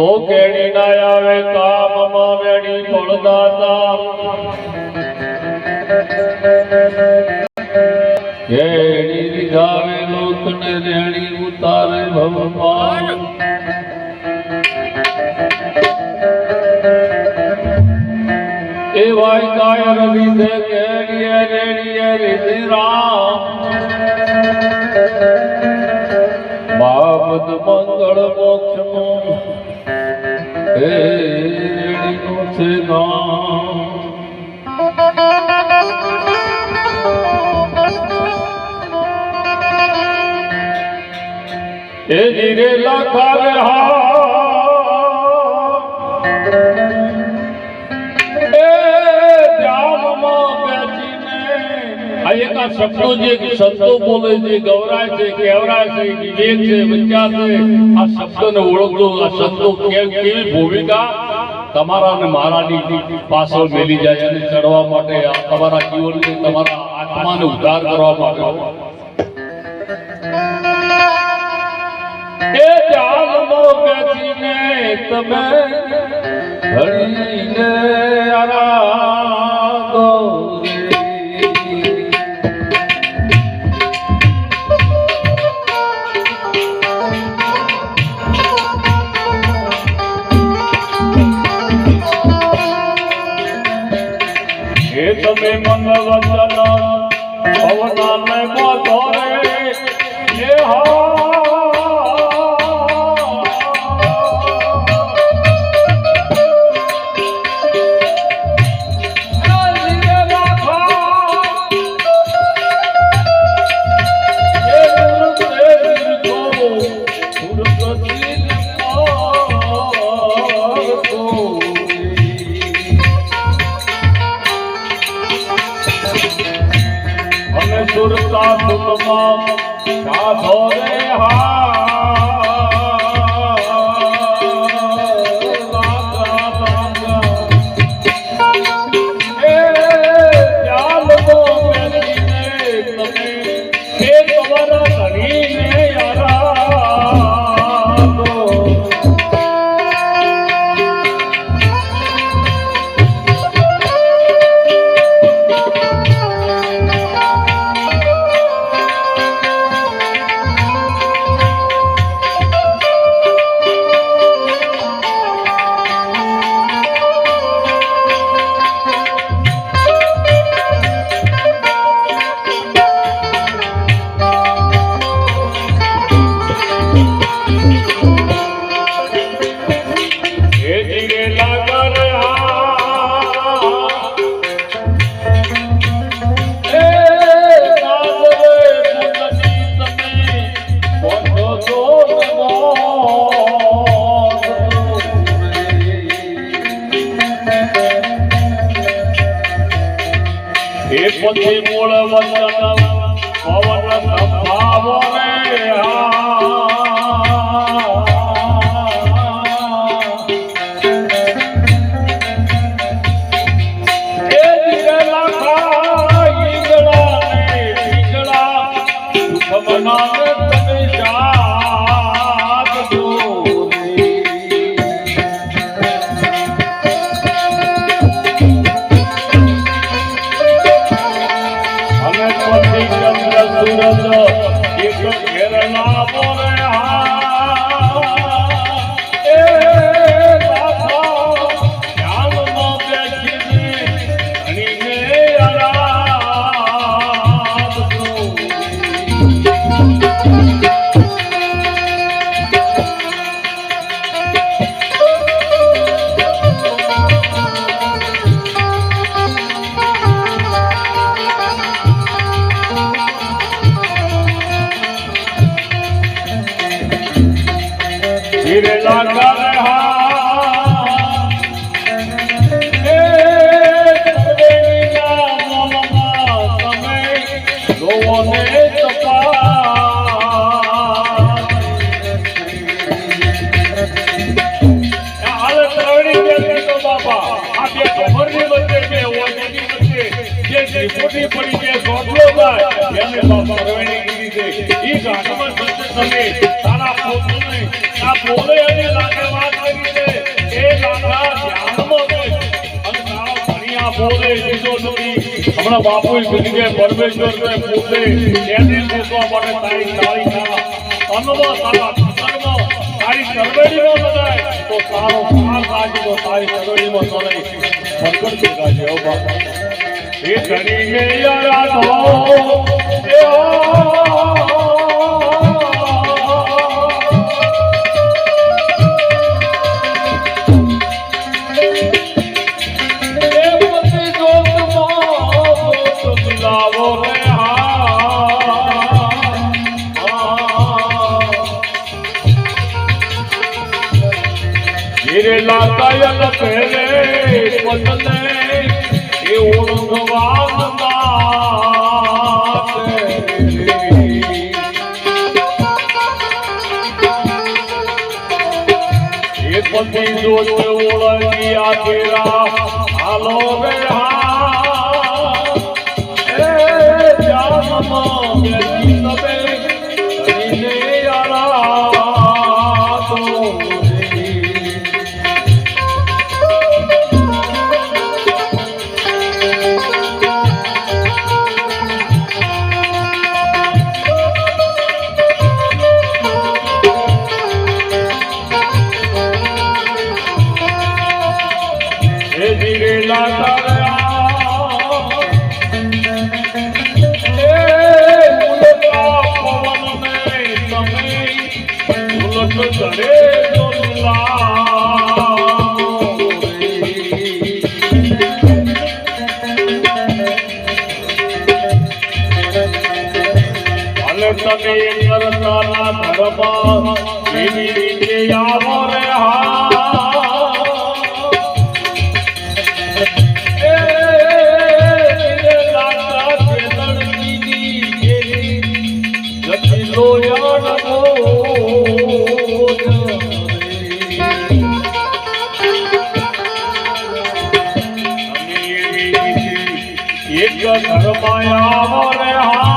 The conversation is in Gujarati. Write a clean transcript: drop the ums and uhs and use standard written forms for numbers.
તો કેડી ના આવે કામમાં વેડી ફળદાતા કેડી રીધાવે લોકને રેડી ઉતારે ભગવાન એ વાય કાયર રીધે કેડીએ રેડીએ રીધે રામ બાબત મંગળ મોક્ષ નો રેડીનો છે ગામ એ ધીરે લખાવે શબ્દો જે સંતો બોલે છે ગૌરાય છે કેવરાય છે વિવેક છે વિચાર છે આ શબ્દને ઓળખજો આ સંતો કેવી ભૂમિકા તમારા અને મારાની પાછળ મેલી જાય અને ચડવા માટે તમારા જીવનને તમારા આત્માને ઉદ્ધાર કરવા માટે એ જાલમાં બેસીને તમે ઘડીને આરાધો તમે મન વચન પવનાને મોતોરે એ સુરતા સુતમાં સાધો રે પછી મૂળ વચન પવન સંભાવો રે ધીરે લાગા રે મોટી પડી છે સોટલો થાય એને બાબા રવેણી કીધી છે ઈ ઘાટમાં સત્ય તમે તારા પોતને આ બોલે અને લાગે વાત કરી બોલે દીધો નથી હમણાં બાપુ જિંદગી પરમેશ્વર ને પોતે એની પૂછવા માટે તારી તારી અનુભવ તારા કર્મ તારી કરવેડીમાં બધાય તો તારો સાર રાખી તો તારી કરવેડીમાં સદાય ભરપૂર દેખાશે હો બાપા એ કરીને યારા લાતાયલ પહેરે પતને એ ઓળખવાન એ પતિ જોત ઓળખી આ તેરા હાલો રે એ જાનમાં બેસી તમે કરીને યારા તો તમે કરતા ધર્મ એવી રીતે આવો રે એક ધર્મ આવો રે